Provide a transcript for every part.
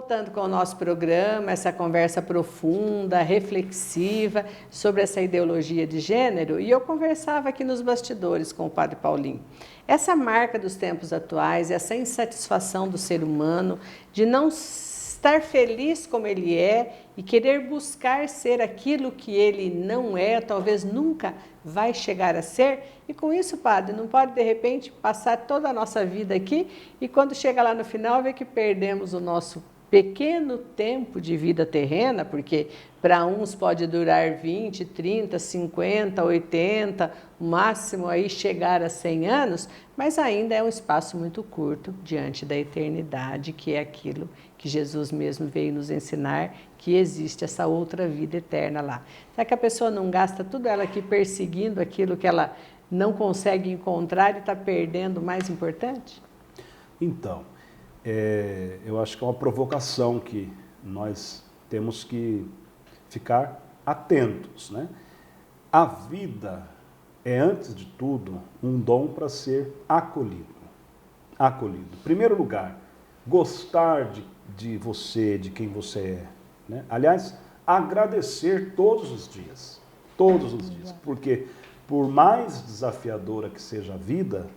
voltando com o nosso programa, essa conversa profunda, reflexiva sobre essa ideologia de gênero, e eu conversava aqui nos bastidores com o Padre Paulinho. Essa marca dos tempos atuais, essa insatisfação do ser humano de não estar feliz como ele é e querer buscar ser aquilo que ele não é, talvez nunca vai chegar a ser. E com isso, padre, não pode de repente passar toda a nossa vida aqui e quando chega lá no final ver que perdemos o nosso pequeno tempo de vida terrena, porque para uns pode durar 20, 30, 50, 80, o máximo aí chegar a 100 anos, mas ainda é um espaço muito curto diante da eternidade, que é aquilo que Jesus mesmo veio nos ensinar, que existe essa outra vida eterna lá. Será que a pessoa não gasta tudo ela aqui perseguindo aquilo que ela não consegue encontrar e está perdendo o mais importante? Então, eu acho que é uma provocação que nós temos que ficar atentos, né? A vida é, antes de tudo, um dom para ser acolhido. Acolhido. Em primeiro lugar, gostar de você, de quem você é, né? Aliás, agradecer todos os dias, porque por mais desafiadora que seja a vida,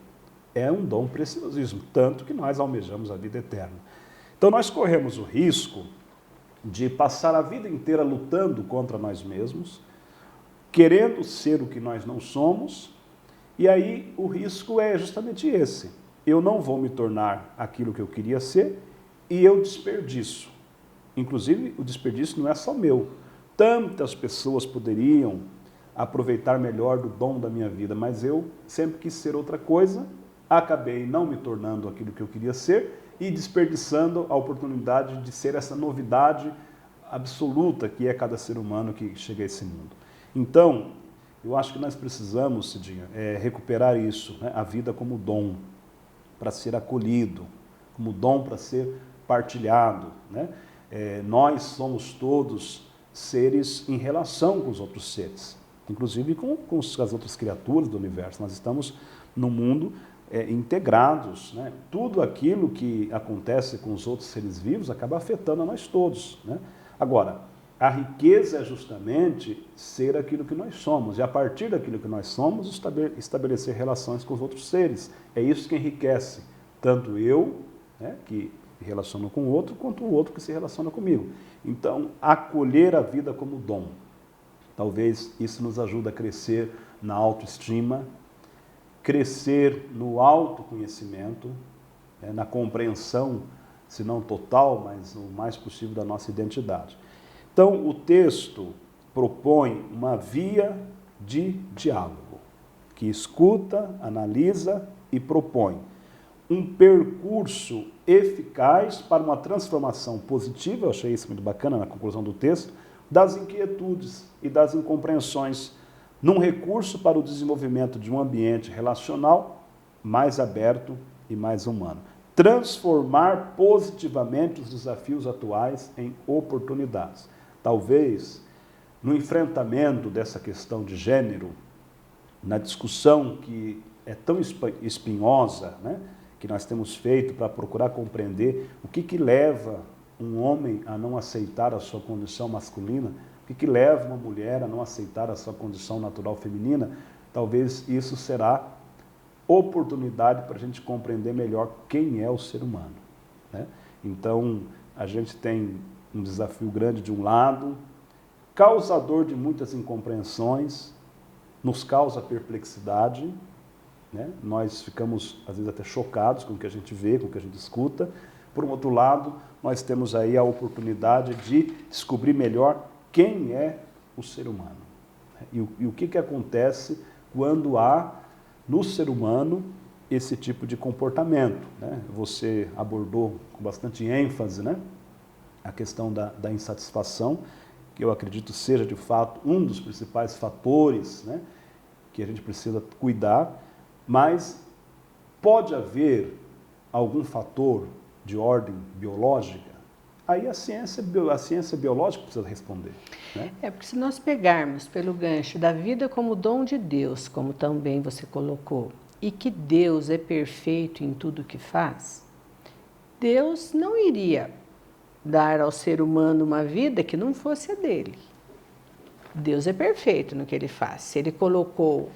é um dom preciosíssimo, tanto que nós almejamos a vida eterna. Então nós corremos o risco de passar a vida inteira lutando contra nós mesmos, querendo ser o que nós não somos, e aí o risco é justamente esse. Eu não vou me tornar aquilo que eu queria ser e eu desperdiço. Inclusive, o desperdício não é só meu. Tantas pessoas poderiam aproveitar melhor do dom da minha vida, mas eu sempre quis ser outra coisa, acabei não me tornando aquilo que eu queria ser e desperdiçando a oportunidade de ser essa novidade absoluta que é cada ser humano que chega a esse mundo. Então, eu acho que nós precisamos, Cidinha, recuperar isso, né? A vida como dom para ser acolhido, como dom para ser partilhado, né? Nós somos todos seres em relação com os outros seres, inclusive com as outras criaturas do universo. Nós estamos no mundo integrados, né? Tudo aquilo que acontece com os outros seres vivos acaba afetando a nós todos, né? Agora, a riqueza é justamente ser aquilo que nós somos, e a partir daquilo que nós somos, estabelecer relações com os outros seres. É isso que enriquece, tanto eu, né, que me relaciono com o outro, quanto o outro que se relaciona comigo. Então, acolher a vida como dom. Talvez isso nos ajude a crescer na autoestima, crescer no autoconhecimento, na compreensão, se não total, mas o mais possível da nossa identidade. Então, o texto propõe uma via de diálogo, que escuta, analisa e propõe um percurso eficaz para uma transformação positiva, eu achei isso muito bacana na conclusão do texto, das inquietudes e das incompreensões, num recurso para o desenvolvimento de um ambiente relacional mais aberto e mais humano. Transformar positivamente os desafios atuais em oportunidades. Talvez, no enfrentamento dessa questão de gênero, na discussão que é tão espinhosa, né, que nós temos feito para procurar compreender o que leva um homem a não aceitar a sua condição masculina, o que leva uma mulher a não aceitar a sua condição natural feminina, talvez isso será oportunidade para a gente compreender melhor quem é o ser humano, né? Então, a gente tem um desafio grande de um lado, causador de muitas incompreensões, nos causa perplexidade, né? Nós ficamos, às vezes, até chocados com o que a gente vê, com o que a gente escuta. Por um outro lado, nós temos aí a oportunidade de descobrir melhor quem é o ser humano, né? E o que acontece quando há no ser humano esse tipo de comportamento, né? Você abordou com bastante ênfase, né, a questão da insatisfação, que eu acredito seja de fato um dos principais fatores, né, que a gente precisa cuidar, mas pode haver algum fator de ordem biológica? Aí a ciência biológica precisa responder, né? Porque se nós pegarmos pelo gancho da vida como dom de Deus, como também você colocou, e que Deus é perfeito em tudo que faz, Deus não iria dar ao ser humano uma vida que não fosse a dele. Deus é perfeito no que ele faz. Se ele colocou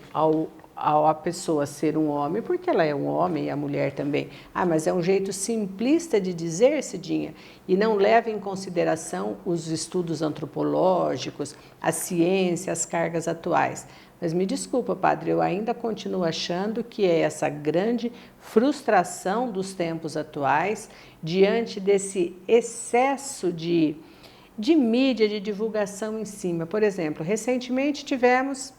a pessoa ser um homem, porque ela é um homem e a mulher também. Ah, mas é um jeito simplista de dizer, Cidinha, e não leva em consideração os estudos antropológicos, a ciência, as cargas atuais. Mas me desculpa, padre, eu ainda continuo achando que é essa grande frustração dos tempos atuais diante desse excesso de mídia, de divulgação em cima. Por exemplo, recentemente tivemos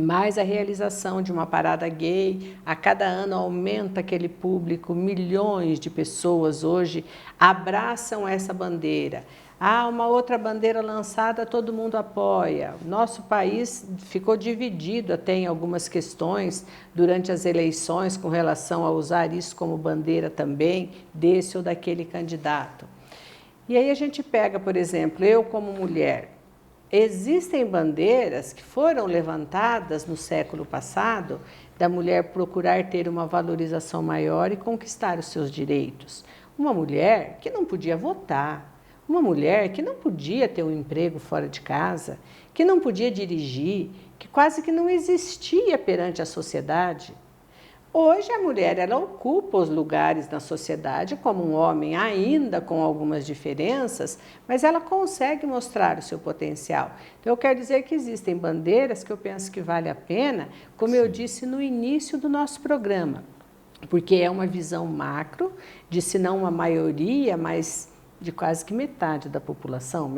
mais a realização de uma parada gay. A cada ano aumenta aquele público, milhões de pessoas hoje abraçam essa bandeira. Há uma outra bandeira lançada, todo mundo apoia. Nosso país ficou dividido até em algumas questões durante as eleições com relação a usar isso como bandeira também, desse ou daquele candidato. E aí a gente pega, por exemplo, eu como mulher, existem bandeiras que foram levantadas no século passado da mulher procurar ter uma valorização maior e conquistar os seus direitos. Uma mulher que não podia votar, uma mulher que não podia ter um emprego fora de casa, que não podia dirigir, que quase que não existia perante a sociedade. Hoje a mulher ela ocupa os lugares na sociedade como um homem, ainda com algumas diferenças, mas ela consegue mostrar o seu potencial. Então eu quero dizer que existem bandeiras que eu penso que vale a pena, como eu disse no início do nosso programa, porque é uma visão macro de, se não uma maioria, mas de quase que metade da população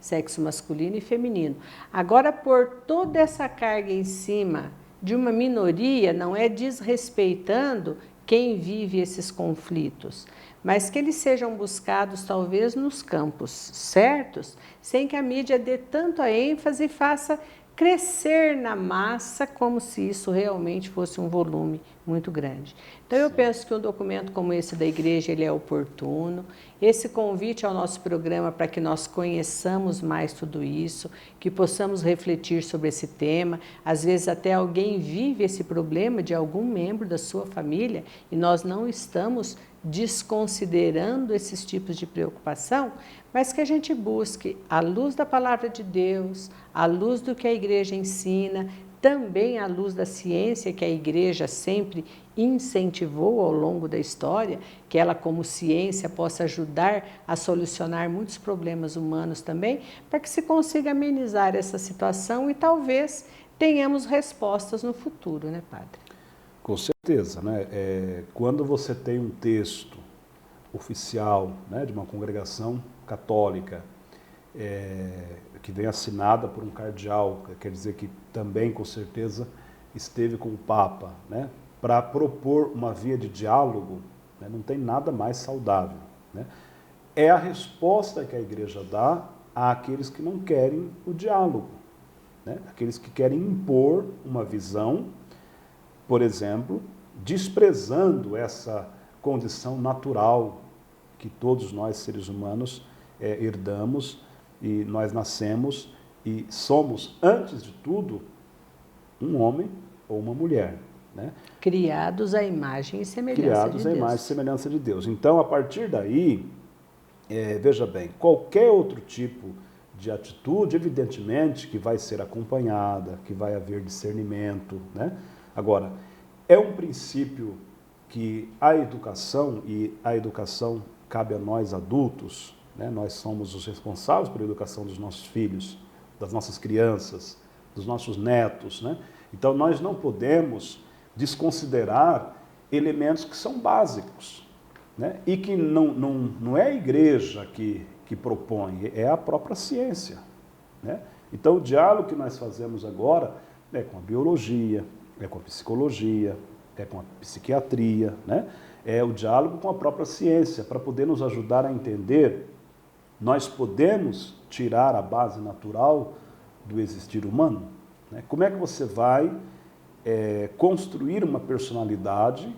sexo masculino e feminino. Agora, por toda essa carga em cima de uma minoria, não é desrespeitando quem vive esses conflitos, mas que eles sejam buscados talvez nos campos certos, sem que a mídia dê tanto a ênfase e faça crescer na massa como se isso realmente fosse um volume muito grande. Então eu penso que um documento como esse da igreja ele é oportuno, esse convite ao nosso programa para que nós conheçamos mais tudo isso, que possamos refletir sobre esse tema, às vezes até alguém vive esse problema de algum membro da sua família e nós não estamos desconsiderando esses tipos de preocupação, mas que a gente busque, à luz da palavra de Deus, à luz do que a igreja ensina, também à luz da ciência que a igreja sempre incentivou ao longo da história, que ela como ciência possa ajudar a solucionar muitos problemas humanos também, para que se consiga amenizar essa situação e talvez tenhamos respostas no futuro, né, padre? Com certeza, né? Quando você tem um texto oficial, né, de uma congregação católica, que vem assinada por um cardeal, quer dizer que também, com certeza, esteve com o Papa, né, para propor uma via de diálogo, né, não tem nada mais saudável, né? É a resposta que a igreja dá àqueles que não querem o diálogo, né? Aqueles que querem impor uma visão, por exemplo, desprezando essa condição natural que todos nós, seres humanos, herdamos, e nós nascemos e somos, antes de tudo, um homem ou uma mulher, né? Criados à imagem e semelhança de Deus. Criados à imagem e semelhança de Deus. Então, a partir daí, veja bem, qualquer outro tipo de atitude, evidentemente, que vai ser acompanhada, que vai haver discernimento, né? Agora, é um princípio que a educação, e a educação cabe a nós adultos, né? Nós somos os responsáveis pela educação dos nossos filhos, das nossas crianças, dos nossos netos, né? Então, nós não podemos desconsiderar elementos que são básicos, né? E que não é a igreja que propõe, é a própria ciência, né? Então, o diálogo que nós fazemos agora é com a biologia, é com a psicologia, é com a psiquiatria, né? É o diálogo com a própria ciência, para poder nos ajudar a entender. Nós podemos tirar a base natural do existir humano, né? Como é que você vai construir uma personalidade,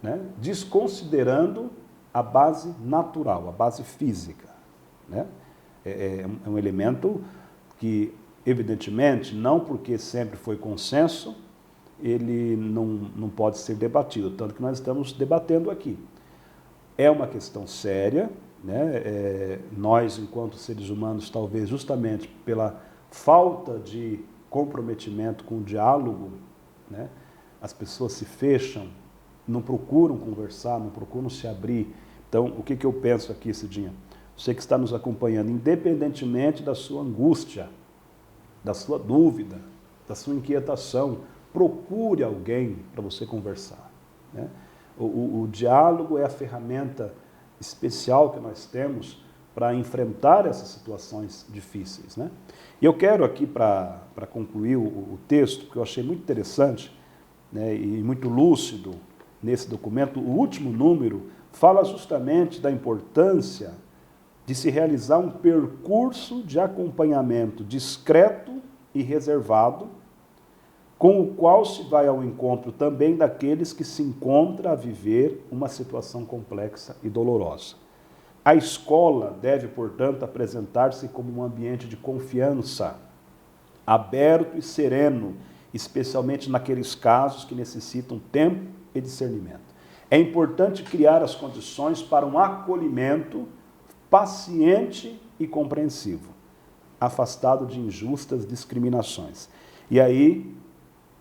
né, desconsiderando a base natural, a base física, né? É um elemento que, evidentemente, não porque sempre foi consenso, ele não pode ser debatido, tanto que nós estamos debatendo aqui. É uma questão séria, né? Nós, enquanto seres humanos, talvez justamente pela falta de comprometimento com o diálogo, né? As pessoas se fecham, não procuram conversar, não procuram se abrir. Então, o que eu penso aqui, Cidinha? Você que está nos acompanhando, independentemente da sua angústia, da sua dúvida, da sua inquietação, procure alguém para você conversar, né? O diálogo é a ferramenta especial que nós temos para enfrentar essas situações difíceis, né? E eu quero aqui, para concluir o texto, que eu achei muito interessante, né, e muito lúcido nesse documento, o último número fala justamente da importância de se realizar um percurso de acompanhamento discreto e reservado, com o qual se vai ao encontro também daqueles que se encontram a viver uma situação complexa e dolorosa. A escola deve, portanto, apresentar-se como um ambiente de confiança, aberto e sereno, especialmente naqueles casos que necessitam tempo e discernimento. É importante criar as condições para um acolhimento paciente e compreensivo, afastado de injustas discriminações. E aí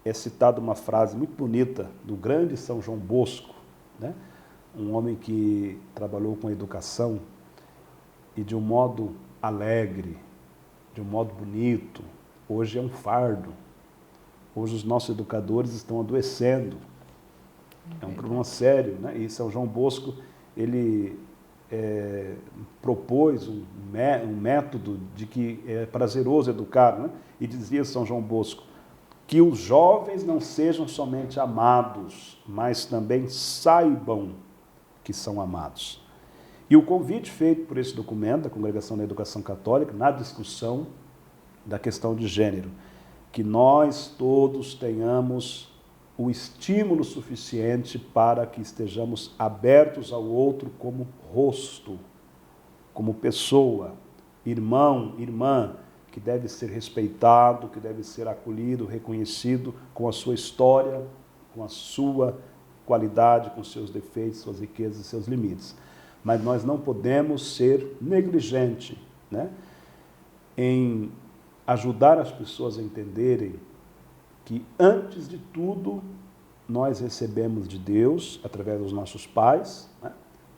é citada uma frase muito bonita do grande São João Bosco, né? Um homem que trabalhou com a educação e de um modo alegre, de um modo bonito. Hoje é um fardo. Hoje os nossos educadores estão adoecendo. É um problema sério, né? E São João Bosco, ele propôs um método de que é prazeroso educar, né? E dizia São João Bosco que os jovens não sejam somente amados, mas também saibam que são amados. E o convite feito por esse documento da Congregação da Educação Católica, na discussão da questão de gênero, que nós todos tenhamos o estímulo suficiente para que estejamos abertos ao outro como rosto, como pessoa, irmão, irmã, que deve ser respeitado, que deve ser acolhido, reconhecido com a sua história, com a sua qualidade, com seus defeitos, suas riquezas e seus limites. Mas nós não podemos ser negligentes, né, em ajudar as pessoas a entenderem que, antes de tudo, nós recebemos de Deus, através dos nossos pais, né?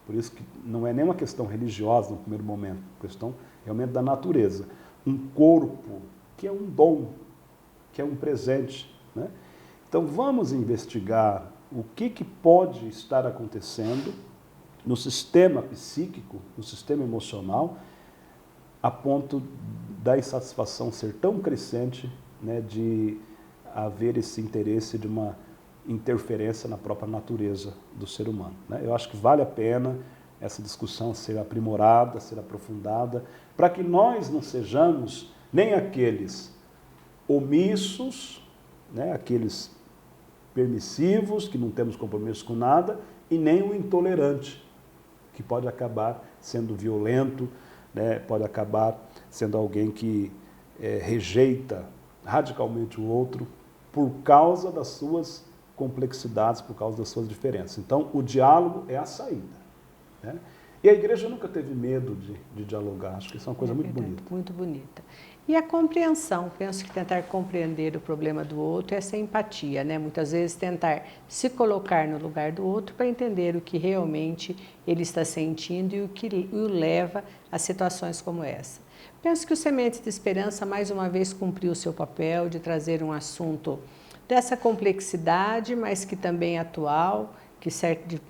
Por isso que não é nem uma questão religiosa no primeiro momento, é uma questão realmente da natureza. Um corpo que é um dom, que é um presente, né? Então vamos investigar o que pode estar acontecendo no sistema psíquico, no sistema emocional, a ponto da insatisfação ser tão crescente, né, de haver esse interesse de uma interferência na própria natureza do ser humano, né? Eu acho que vale a pena essa discussão ser aprimorada, ser aprofundada, para que nós não sejamos nem aqueles omissos, né, aqueles permissivos, que não temos compromisso com nada, e nem o intolerante, que pode acabar sendo violento, né, pode acabar sendo alguém que rejeita radicalmente o outro por causa das suas complexidades, por causa das suas diferenças. Então, o diálogo é a saída, né? E a igreja nunca teve medo de dialogar. Acho que isso é uma coisa muito bonita. Muito bonita. E a compreensão, penso que tentar compreender o problema do outro é essa empatia, né? Muitas vezes tentar se colocar no lugar do outro para entender o que realmente ele está sentindo e o que o leva a situações como essa. Penso que o Sementes de Esperança, mais uma vez, cumpriu o seu papel de trazer um assunto dessa complexidade, mas que também é atual, que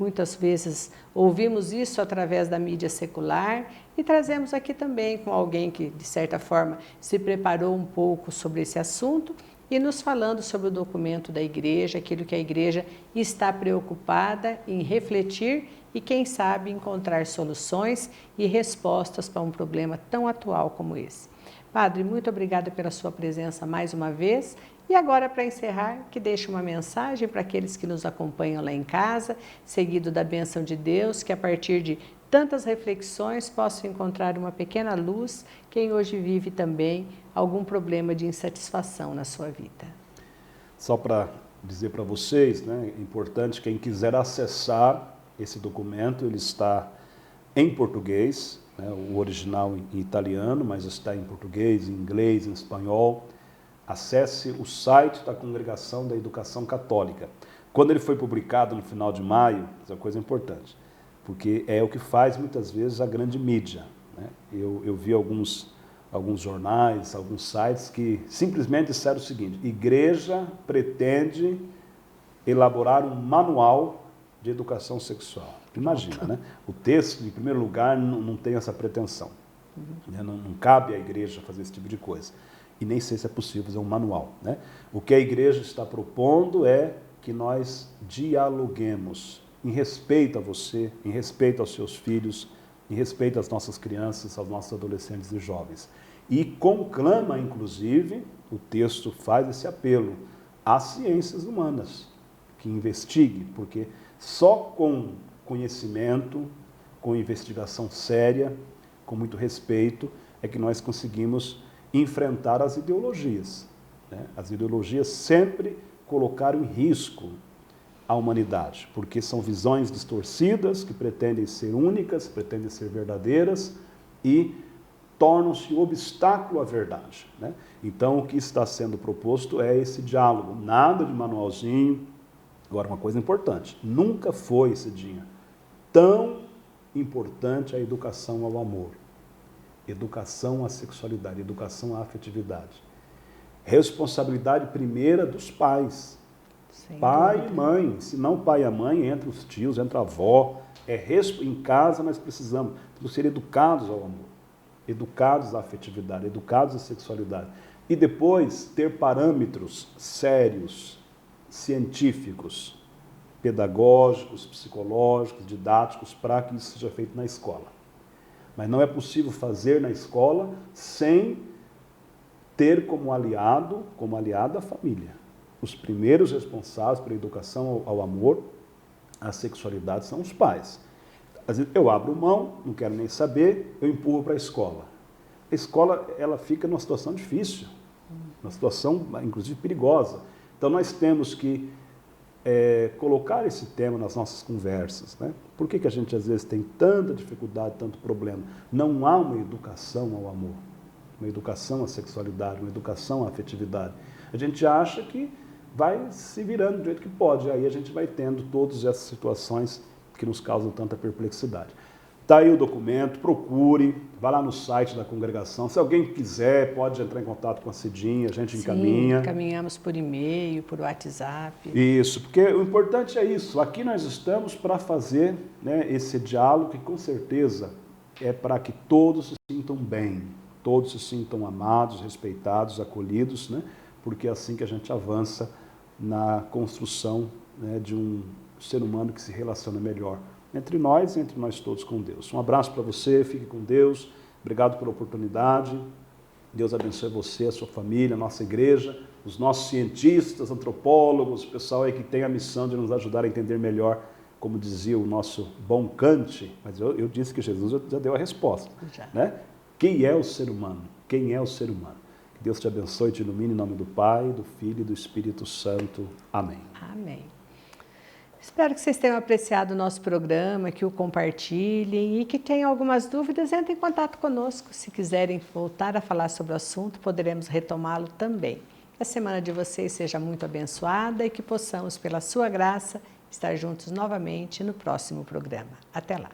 muitas vezes ouvimos isso através da mídia secular e trazemos aqui também com alguém que, de certa forma, se preparou um pouco sobre esse assunto e nos falando sobre o documento da igreja, aquilo que a igreja está preocupada em refletir e, quem sabe, encontrar soluções e respostas para um problema tão atual como esse. Padre, muito obrigada pela sua presença mais uma vez. E agora, para encerrar, que deixe uma mensagem para aqueles que nos acompanham lá em casa, seguido da bênção de Deus, que a partir de tantas reflexões possam encontrar uma pequena luz, quem hoje vive também algum problema de insatisfação na sua vida. Só para dizer para vocês, né, é importante, quem quiser acessar esse documento, ele está em português, né, o original em italiano, mas está em português, em inglês, em espanhol. Acesse o site da Congregação da Educação Católica. Quando ele foi publicado no final de maio, isso é uma coisa importante, porque é o que faz muitas vezes a grande mídia, né? Eu vi alguns jornais, alguns sites que simplesmente disseram o seguinte: igreja pretende elaborar um manual de educação sexual. Imagina, né? O texto, em primeiro lugar, não tem essa pretensão. Né? Não cabe à igreja fazer esse tipo de coisa. E nem sei se é possível fazer um manual, né? O que a igreja está propondo é que nós dialoguemos em respeito a você, em respeito aos seus filhos, em respeito às nossas crianças, aos nossos adolescentes e jovens. E conclama, inclusive, o texto faz esse apelo às ciências humanas, que investigue, porque só com conhecimento, com investigação séria, com muito respeito, é que nós conseguimos enfrentar as ideologias, né? As ideologias sempre colocaram em risco a humanidade, porque são visões distorcidas, que pretendem ser únicas, pretendem ser verdadeiras e tornam-se obstáculo à verdade, né? Então, o que está sendo proposto é esse diálogo, nada de manualzinho. Agora, uma coisa importante, nunca foi, Cidinha, tão importante a educação ao amor, educação à sexualidade, educação à afetividade. Responsabilidade primeira dos pais, pai e mãe. Se não pai e mãe, entra os tios, entra a avó. Em casa nós precisamos ser educados ao amor, educados à afetividade, educados à sexualidade. E depois ter parâmetros sérios, científicos, pedagógicos, psicológicos, didáticos, para que isso seja feito na escola. Mas não é possível fazer na escola sem ter como aliado, como aliada a família. Os primeiros responsáveis pela educação ao amor, à sexualidade, são os pais. Às vezes eu abro mão, não quero nem saber, eu empurro para a escola. A escola, ela fica numa situação difícil, uma situação, inclusive, perigosa. Então, nós temos que colocar esse tema nas nossas conversas, né? Por que a gente, às vezes, tem tanta dificuldade, tanto problema? Não há uma educação ao amor, uma educação à sexualidade, uma educação à afetividade. A gente acha que vai se virando do jeito que pode, aí a gente vai tendo todas essas situações que nos causam tanta perplexidade. Está aí o documento, procure, vá lá no site da congregação. Se alguém quiser, pode entrar em contato com a Cidinha, a gente encaminha. Sim, encaminhamos por e-mail, por WhatsApp. Isso, porque o importante é isso. Aqui nós estamos para fazer, né, esse diálogo que com certeza é para que todos se sintam bem, todos se sintam amados, respeitados, acolhidos, né, porque é assim que a gente avança na construção, né, de um ser humano que se relaciona melhor entre nós e entre nós todos com Deus. Um abraço para você, fique com Deus, obrigado pela oportunidade, Deus abençoe você, a sua família, a nossa igreja, os nossos cientistas, antropólogos, o pessoal aí que tem a missão de nos ajudar a entender melhor, como dizia o nosso bom Kant, mas eu disse que Jesus já deu a resposta, né? Quem é o ser humano? Quem é o ser humano? Que Deus te abençoe e te ilumine em nome do Pai, do Filho e do Espírito Santo. Amém. Amém. Espero que vocês tenham apreciado o nosso programa, que o compartilhem e que tenham algumas dúvidas, entrem em contato conosco. Se quiserem voltar a falar sobre o assunto, poderemos retomá-lo também. Que a semana de vocês seja muito abençoada e que possamos, pela sua graça, estar juntos novamente no próximo programa. Até lá!